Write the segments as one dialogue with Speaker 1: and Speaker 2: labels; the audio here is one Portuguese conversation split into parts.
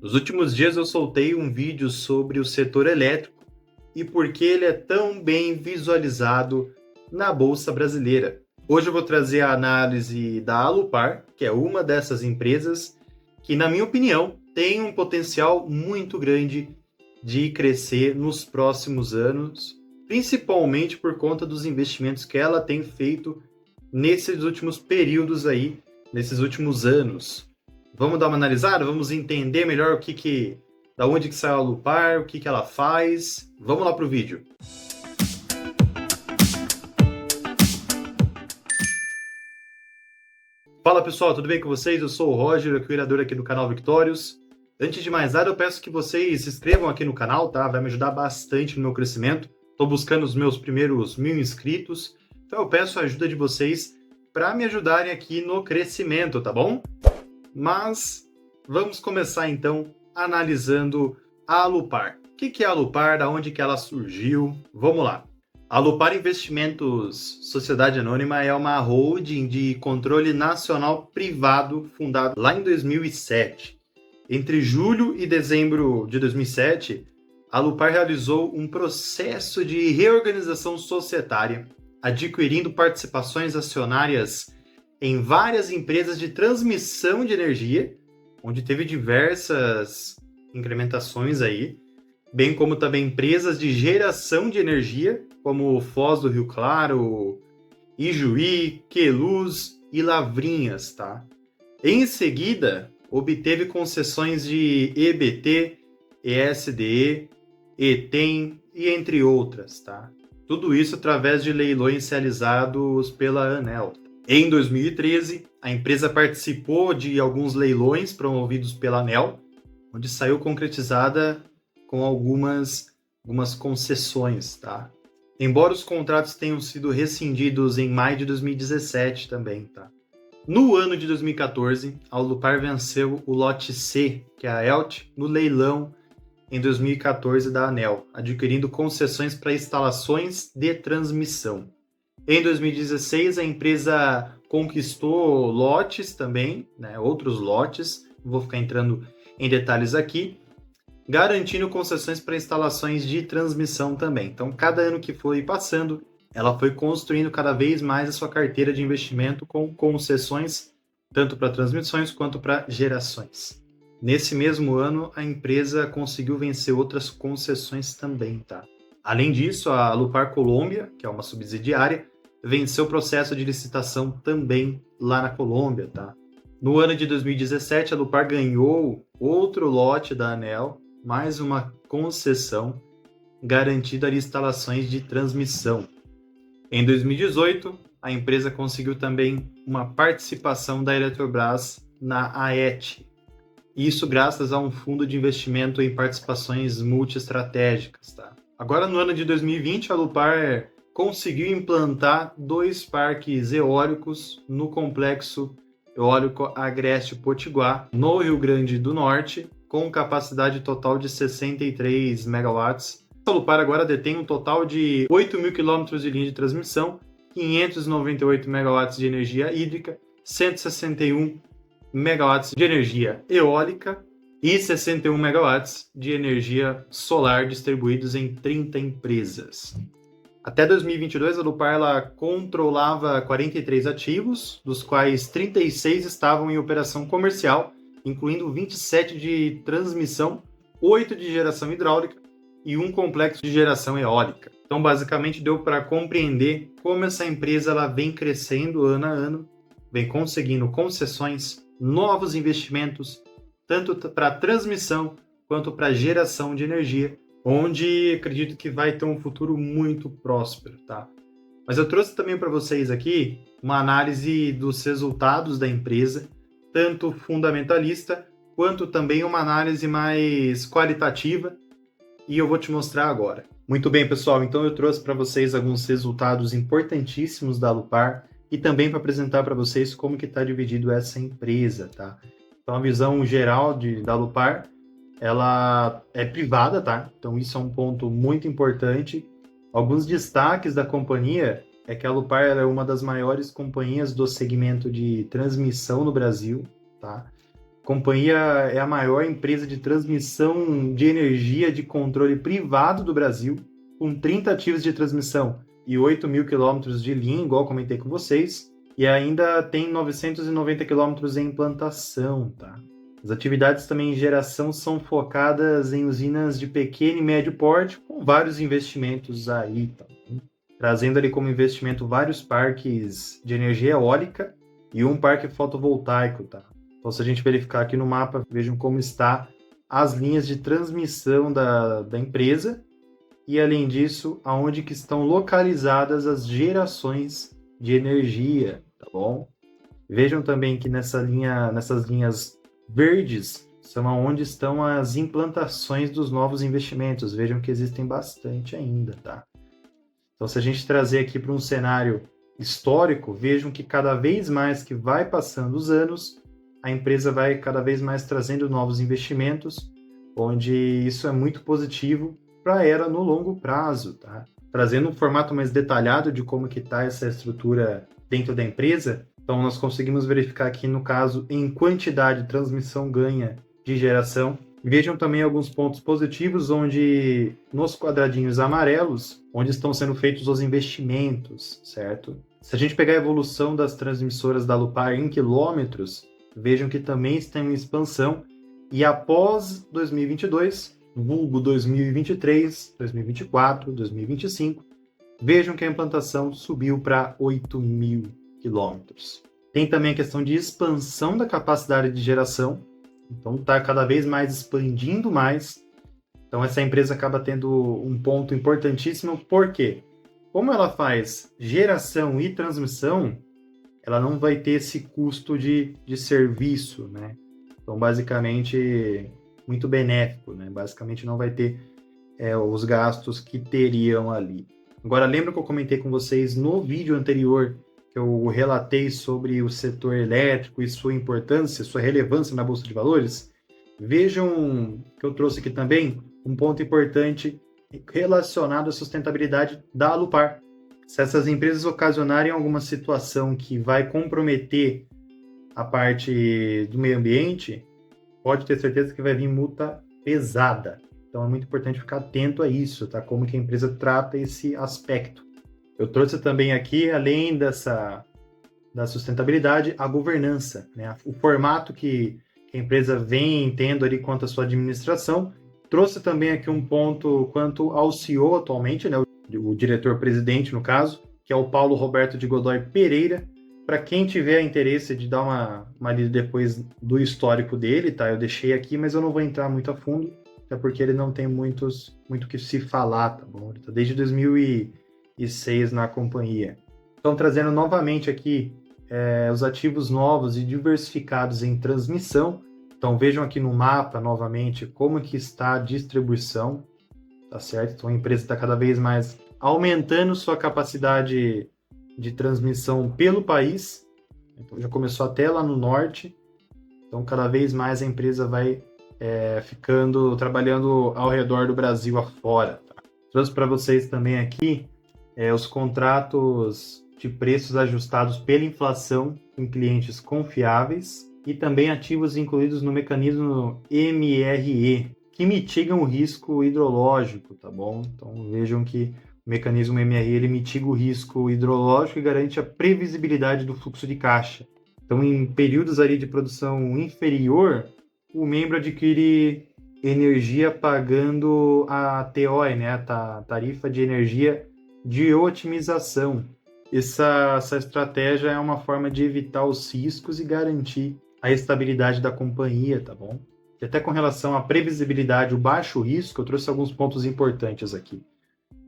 Speaker 1: Nos últimos dias eu soltei um vídeo sobre o setor elétrico e por que ele é tão bem visualizado na Bolsa Brasileira. Hoje eu vou trazer a análise da Alupar, que é uma dessas empresas que, na minha opinião, tem um potencial muito grande de crescer nos próximos anos, principalmente por conta dos investimentos que ela tem feito nesses últimos períodos aí, nesses últimos anos. Vamos dar uma analisada? Vamos entender melhor da onde que saiu a Alupar, o que ela faz. Vamos lá para o vídeo. Fala pessoal, tudo bem com vocês? Eu sou o Roger, o criador aqui do canal Victorious. Antes de mais nada, eu peço que vocês se inscrevam aqui no canal, tá? Vai me ajudar bastante no meu crescimento. Estou buscando os meus primeiros 1000 inscritos, então eu peço a ajuda de vocês para me ajudarem aqui no crescimento, tá bom? Mas vamos começar então analisando a Alupar. O que é a Alupar? Da onde que ela surgiu? Vamos lá. A Alupar Investimentos Sociedade Anônima é uma holding de controle nacional privado fundada lá em 2007. Entre julho e dezembro de 2007, a Alupar realizou um processo de reorganização societária, adquirindo participações acionárias em várias empresas de transmissão de energia, onde teve diversas incrementações aí, bem como também empresas de geração de energia, como Foz do Rio Claro, Ijuí, Queluz e Lavrinhas, tá? Em seguida, obteve concessões de EBT, ESDE, ETEM e entre outras, tá? Tudo isso através de leilões realizados pela ANEEL. Em 2013, a empresa participou de alguns leilões promovidos pela ANEEL, onde saiu concretizada com algumas concessões, tá? Embora os contratos tenham sido rescindidos em maio de 2017 também, tá? No ano de 2014, a Alupar venceu o lote C, que é a ELT, no leilão em 2014 da ANEEL, adquirindo concessões para instalações de transmissão. Em 2016, a empresa conquistou lotes também, né, outros lotes, não vou ficar entrando em detalhes aqui, garantindo concessões para instalações de transmissão também. Então, cada ano que foi passando, ela foi construindo cada vez mais a sua carteira de investimento com concessões, tanto para transmissões quanto para gerações. Nesse mesmo ano, a empresa conseguiu vencer outras concessões também, tá? Além disso, a Alupar Colômbia, que é uma subsidiária, venceu o processo de licitação também lá na Colômbia, tá? No ano de 2017, a Alupar ganhou outro lote da ANEEL, mais uma concessão garantida de instalações de transmissão. Em 2018, a empresa conseguiu também uma participação da Eletrobras na AET. Isso graças a um fundo de investimento em participações multiestratégicas, tá? Agora, no ano de 2020, a Alupar conseguiu implantar 2 parques eólicos no complexo eólico Agreste Potiguar, no Rio Grande do Norte, com capacidade total de 63 megawatts. A Alupar agora detém um total de 8.000 quilômetros de linha de transmissão, 598 megawatts de energia hídrica, 161 megawatts de energia eólica e 61 megawatts de energia solar distribuídos em 30 empresas. Até 2022, a Alupar ela controlava 43 ativos, dos quais 36 estavam em operação comercial, incluindo 27 de transmissão, 8 de geração hidráulica e um complexo de geração eólica. Então, basicamente, deu para compreender como essa empresa ela vem crescendo ano a ano, vem conseguindo concessões, novos investimentos, tanto para transmissão quanto para geração de energia, onde acredito que vai ter um futuro muito próspero, tá? Mas eu trouxe também para vocês aqui uma análise dos resultados da empresa, tanto fundamentalista, quanto também uma análise mais qualitativa, e eu vou te mostrar agora. Muito bem, pessoal, então eu trouxe para vocês alguns resultados importantíssimos da Alupar e também para apresentar para vocês como que está dividido essa empresa, tá? Então, a visão geral da Alupar, ela é privada, tá? Então isso é um ponto muito importante. Alguns destaques da companhia é que a Alupar é uma das maiores companhias do segmento de transmissão no Brasil, tá? A companhia é a maior empresa de transmissão de energia de controle privado do Brasil, com 30 ativos de transmissão e 8 mil quilômetros de linha, igual comentei com vocês, e ainda tem 990 quilômetros em implantação, tá? As atividades também em geração são focadas em usinas de pequeno e médio porte, com vários investimentos aí, tá? Trazendo ali como investimento vários parques de energia eólica e um parque fotovoltaico, tá? Então, se a gente verificar aqui no mapa, vejam como está as linhas de transmissão da empresa e, além disso, aonde que estão localizadas as gerações de energia, tá bom? Vejam também que nessas linhas verdes são aonde estão as implantações dos novos investimentos. Vejam que existem bastante ainda, tá? Então, se a gente trazer aqui para um cenário histórico, vejam que cada vez mais que vai passando os anos, a empresa vai cada vez mais trazendo novos investimentos, onde isso é muito positivo para a era no longo prazo, tá? Trazendo um formato mais detalhado de como que está essa estrutura dentro da empresa, então nós conseguimos verificar aqui, no caso, em quantidade de transmissão ganha de geração. Vejam também alguns pontos positivos, onde nos quadradinhos amarelos, onde estão sendo feitos os investimentos, certo? Se a gente pegar a evolução das transmissoras da Alupar em quilômetros, vejam que também está em expansão, e após 2022, vulgo 2023, 2024, 2025, vejam que a implantação subiu para 8 mil quilômetros. Tem também a questão de expansão da capacidade de geração, então está cada vez mais expandindo mais. Então essa empresa acaba tendo um ponto importantíssimo, porque como ela faz geração e transmissão, ela não vai ter esse custo de serviço, né? Então, basicamente, muito benéfico, né? Basicamente, não vai ter os gastos que teriam ali. Agora, lembra que eu comentei com vocês no vídeo anterior, que eu relatei sobre o setor elétrico e sua importância, sua relevância na Bolsa de Valores? Vejam que eu trouxe aqui também um ponto importante relacionado à sustentabilidade da Alupar. Se essas empresas ocasionarem alguma situação que vai comprometer a parte do meio ambiente, pode ter certeza que vai vir multa pesada. Então é muito importante ficar atento a isso, tá? Como que a empresa trata esse aspecto. Eu trouxe também aqui, além da sustentabilidade, a governança, né? O formato que a empresa vem tendo ali quanto à sua administração. Trouxe também aqui um ponto quanto ao CEO atualmente, né? O diretor-presidente, no caso, que é o Paulo Roberto de Godoy Pereira. Para quem tiver interesse de dar uma lida depois do histórico dele, tá? Eu deixei aqui, mas eu não vou entrar muito a fundo, até porque ele não tem muito que se falar, tá bom? Ele tá desde 2006 na companhia. Então, trazendo novamente aqui os ativos novos e diversificados em transmissão. Então, vejam aqui no mapa, novamente, como que está a distribuição, tá certo? Então, a empresa está cada vez mais aumentando sua capacidade de transmissão pelo país. Então, já começou até lá no norte. Então, cada vez mais a empresa vai trabalhando ao redor do Brasil afora. Tá? Trouxe para vocês também aqui os contratos de preços ajustados pela inflação em clientes confiáveis e também ativos incluídos no mecanismo MRE, que mitigam o risco hidrológico, tá bom? Então, vejam que o mecanismo MRE ele mitiga o risco hidrológico e garante a previsibilidade do fluxo de caixa. Então, em períodos ali de produção inferior, o membro adquire energia pagando a TOE, né, a tarifa de energia de otimização. Essa estratégia é uma forma de evitar os riscos e garantir a estabilidade da companhia, tá bom? E até com relação à previsibilidade, o baixo risco, eu trouxe alguns pontos importantes aqui.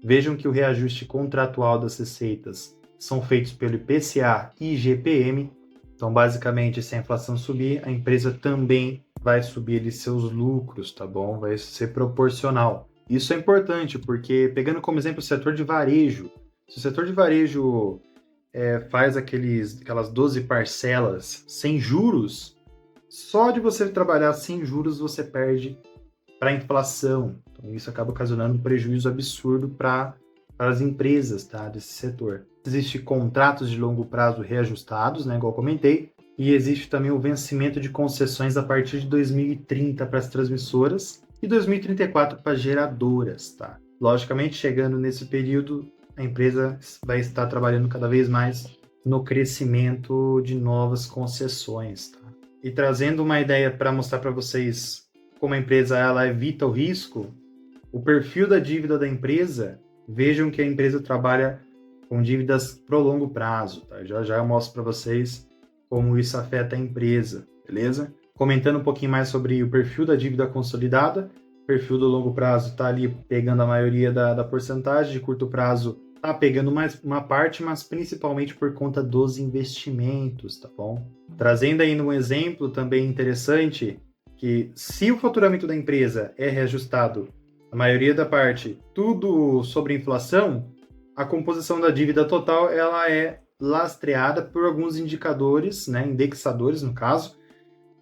Speaker 1: Vejam que o reajuste contratual das receitas são feitos pelo IPCA e IGPM. Então, basicamente, se a inflação subir, a empresa também vai subir ali seus lucros, tá bom? Vai ser proporcional. Isso é importante, porque, pegando como exemplo o setor de varejo, se o setor de varejo faz aquelas 12 parcelas sem juros, só de você trabalhar sem juros você perde para a inflação. Então, isso acaba ocasionando um prejuízo absurdo para as empresas, tá, desse setor. Existem contratos de longo prazo reajustados, né, igual eu comentei, E existe também o vencimento de concessões a partir de 2030 para as transmissoras e 2034 para geradoras, tá? Logicamente, chegando nesse período, a empresa vai estar trabalhando cada vez mais no crescimento de novas concessões, tá? E trazendo uma ideia para mostrar para vocês como a empresa ela evita o risco, o perfil da dívida da empresa, vejam que a empresa trabalha com dívidas pro longo prazo, tá? Já eu mostro para vocês como isso afeta a empresa, beleza? Comentando um pouquinho mais sobre o perfil da dívida consolidada, o perfil do longo prazo está ali pegando a maioria da porcentagem, de curto prazo está pegando mais uma parte, mas principalmente por conta dos investimentos, tá bom? Trazendo aí um exemplo também interessante, que se o faturamento da empresa é reajustado, a maioria da parte, tudo sobre inflação, a composição da dívida total ela é lastreada por alguns indicadores, né, indexadores no caso,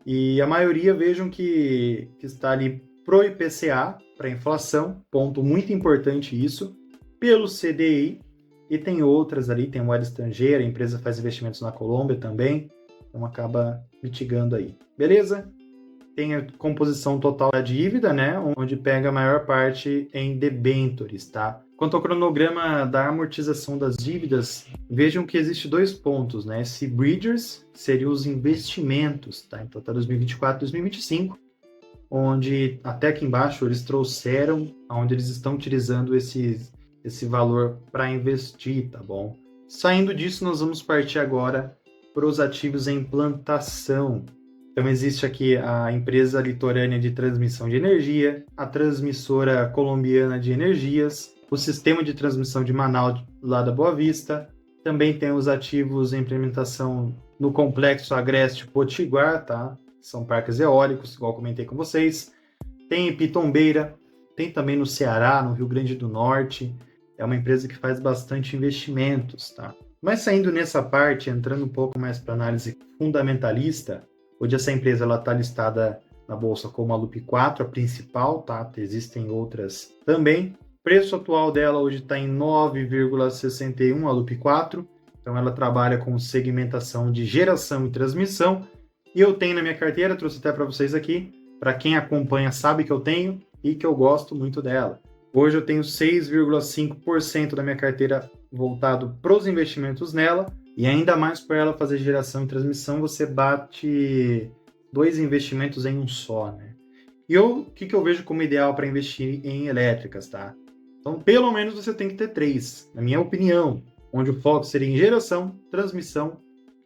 Speaker 1: e a maioria vejam que está ali pro IPCA, para inflação, ponto muito importante isso, pelo CDI, e tem outras ali, tem moeda estrangeira, a empresa faz investimentos na Colômbia também, então acaba mitigando aí. Beleza? Tem a composição total da dívida, né, onde pega a maior parte em debêntures, tá? Quanto ao cronograma da amortização das dívidas, vejam que existe dois pontos, né? Esse bridgers, que seriam os investimentos, tá? Então, até 2024, 2025, onde até aqui embaixo eles trouxeram onde eles estão utilizando esse valor para investir, tá bom? Saindo disso, nós vamos partir agora para os ativos em plantação. Então, existe aqui a empresa litorânea de transmissão de energia, a transmissora colombiana de energias, o sistema de transmissão de Manaus, lá da Boa Vista. Também tem os ativos em implementação no Complexo Agreste Potiguar, tá? São parques eólicos, igual comentei com vocês. Tem em Pitombeira, tem também no Ceará, no Rio Grande do Norte. É uma empresa que faz bastante investimentos, tá? Mas saindo nessa parte, entrando um pouco mais para análise fundamentalista, hoje essa empresa está listada na bolsa como a LUP4, a principal, tá? Existem outras também. O preço atual dela hoje está em 9,61 a LUP4, então ela trabalha com segmentação de geração e transmissão, e eu tenho na minha carteira, trouxe até para vocês aqui, para quem acompanha sabe que eu tenho e que eu gosto muito dela. Hoje eu tenho 6,5% da minha carteira voltado para os investimentos nela, e ainda mais para ela fazer geração e transmissão, você bate 2 investimentos em um só, né? E o que eu vejo como ideal para investir em elétricas, tá? Então, pelo menos você tem que ter 3, na minha opinião, onde o foco seria em geração, transmissão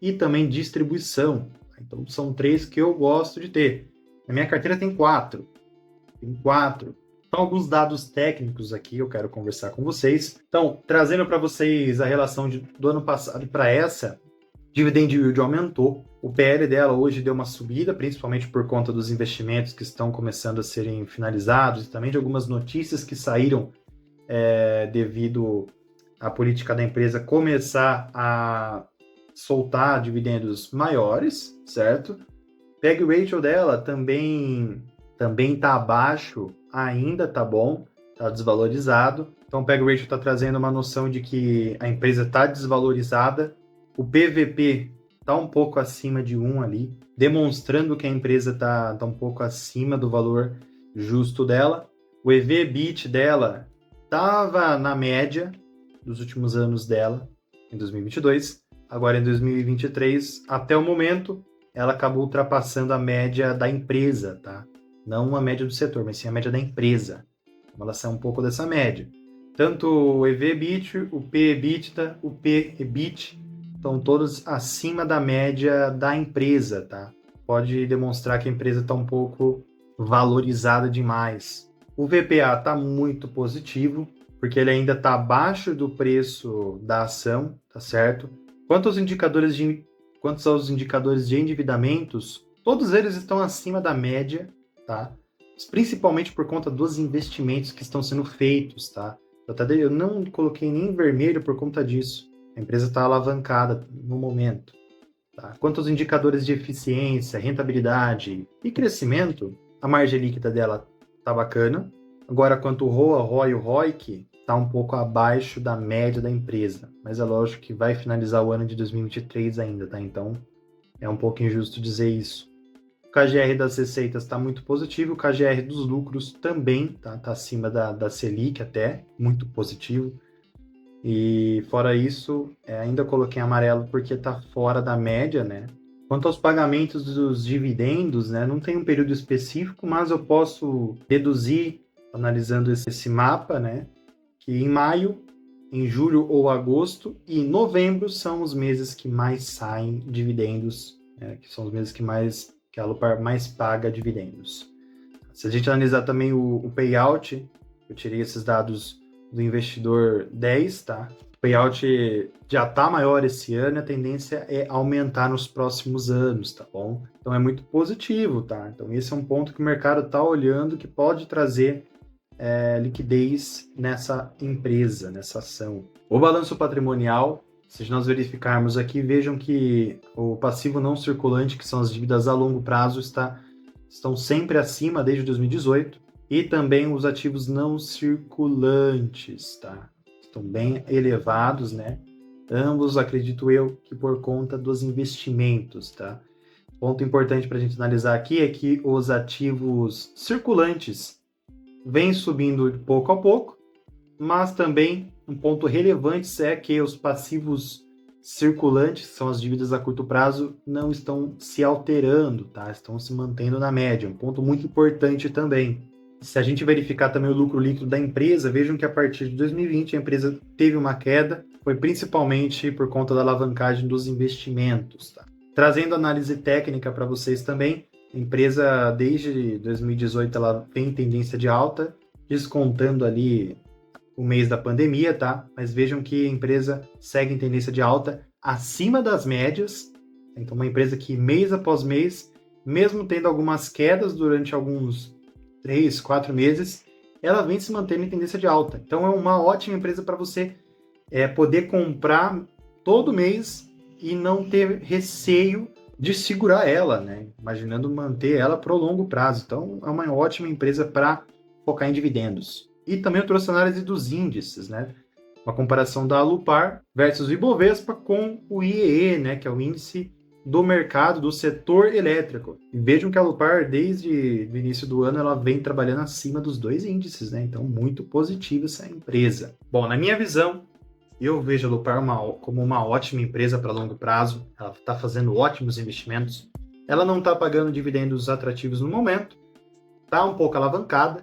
Speaker 1: e também distribuição. Então, são 3 que eu gosto de ter. Na minha carteira tem 4. Tem 4. Então, alguns dados técnicos aqui eu quero conversar com vocês. Então, trazendo para vocês a relação do ano passado para essa, dividend yield aumentou. O PL dela hoje deu uma subida, principalmente por conta dos investimentos que estão começando a serem finalizados e também de algumas notícias que saíram devido à política da empresa começar a soltar dividendos maiores, certo? PEG ratio dela também está abaixo, ainda está bom, está desvalorizado. Então o PEG ratio está trazendo uma noção de que a empresa está desvalorizada. O PVP está um pouco acima de 1 ali, demonstrando que a empresa está um pouco acima do valor justo dela. O EV/EBIT dela estava na média dos últimos anos dela, em 2022. Agora, em 2023, até o momento, ela acabou ultrapassando a média da empresa, tá? Não a média do setor, mas sim a média da empresa. Ela sai um pouco dessa média. Tanto o EV/EBIT, o P/EBITDA, o P/EBIT estão todos acima da média da empresa, tá? Pode demonstrar que a empresa está um pouco valorizada demais. O VPA está muito positivo, porque ele ainda está abaixo do preço da ação, tá certo? Quanto aos indicadores de endividamentos, todos eles estão acima da média, tá? Principalmente por conta dos investimentos que estão sendo feitos, tá? Eu não coloquei nem em vermelho por conta disso. A empresa está alavancada no momento. Tá? Quanto aos indicadores de eficiência, rentabilidade e crescimento, a margem líquida dela está bacana. Agora, quanto ao ROA, ROI e o ROIC, está um pouco abaixo da média da empresa. Mas é lógico que vai finalizar o ano de 2023 ainda, tá? Então, É um pouco injusto dizer isso. O KGR das receitas está muito positivo, o KGR dos lucros também tá acima da Selic até, muito positivo. E fora isso, ainda coloquei em amarelo porque está fora da média, né? Quanto aos pagamentos dos dividendos, né, não tem um período específico, mas eu posso deduzir, analisando esse mapa, né, que em maio, em julho ou agosto e novembro são os meses que mais saem dividendos, né, que são os meses que a Alupar mais paga dividendos. Se a gente analisar também o payout, eu tirei esses dados do investidor 10, tá? O payout já está maior esse ano e a tendência é aumentar nos próximos anos, tá bom? Então é muito positivo, tá? Então esse é um ponto que o mercado está olhando que pode trazer liquidez nessa empresa, nessa ação. O balanço patrimonial, se nós verificarmos aqui, vejam que o passivo não circulante, que são as dívidas a longo prazo, estão sempre acima desde 2018, e também os ativos não circulantes, tá? Estão bem elevados, né? Ambos, acredito eu, que por conta dos investimentos, tá? Ponto importante para a gente analisar aqui é que os ativos circulantes vêm subindo pouco a pouco, mas também um ponto relevante é que os passivos circulantes, que são as dívidas a curto prazo, não estão se alterando, tá? Estão se mantendo na média. Um ponto muito importante também. Se a gente verificar também o lucro líquido da empresa, vejam que a partir de 2020 a empresa teve uma queda, foi principalmente por conta da alavancagem dos investimentos, tá? Trazendo análise técnica para vocês também, a empresa desde 2018 ela tem tendência de alta, descontando ali o mês da pandemia, tá? Mas vejam que a empresa segue em tendência de alta acima das médias. Então, uma empresa que mês após mês, mesmo tendo algumas quedas durante alguns 3, 4 meses, ela vem se mantendo em tendência de alta. Então, é uma ótima empresa para você poder comprar todo mês e não ter receio de segurar ela, né? Imaginando manter ela para o longo prazo. Então, é uma ótima empresa para focar em dividendos. E também eu trouxe a análise dos índices, né? Uma comparação da Alupar versus o Ibovespa com o IEE, né? Que é o índice do mercado do setor elétrico. E vejam que a Alupar, desde o início do ano, ela vem trabalhando acima dos dois índices, né? Então, muito positiva essa empresa. Bom, na minha visão, eu vejo a Alupar como uma ótima empresa para longo prazo. Ela está fazendo ótimos investimentos. Ela não está pagando dividendos atrativos no momento. Está um pouco alavancada.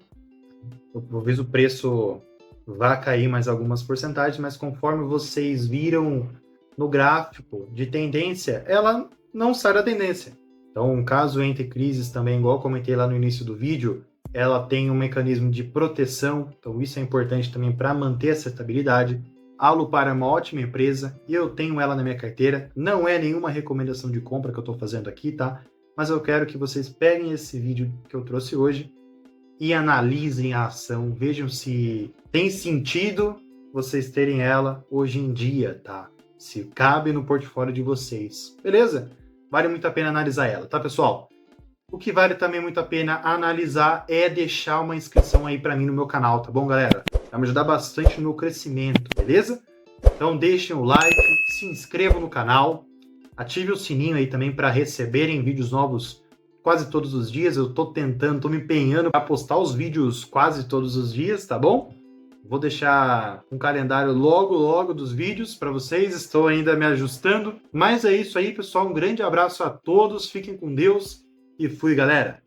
Speaker 1: Talvez o preço vá cair mais algumas porcentagens, mas conforme vocês viram no gráfico de tendência, ela não sai da tendência. Então, caso entre crises também, igual eu comentei lá no início do vídeo, ela tem um mecanismo de proteção, então isso é importante também para manter essa estabilidade. A Alupar é uma ótima empresa e eu tenho ela na minha carteira. Não é nenhuma recomendação de compra que eu estou fazendo aqui, tá? Mas eu quero que vocês peguem esse vídeo que eu trouxe hoje e analisem a ação, vejam se tem sentido vocês terem ela hoje em dia, tá? Se cabe no portfólio de vocês, beleza? Vale muito a pena analisar ela, tá, pessoal? O que vale também muito a pena analisar é deixar uma inscrição aí para mim no meu canal, tá bom, galera? Vai me ajudar bastante no meu crescimento, beleza? Então deixem o like, se inscrevam no canal, ative o sininho aí também para receberem vídeos novos quase todos os dias. Eu tô me empenhando para postar os vídeos quase todos os dias, tá bom? Vou deixar um calendário logo dos vídeos para vocês, estou ainda me ajustando. Mas é isso aí, pessoal, um grande abraço a todos, fiquem com Deus e fui, galera!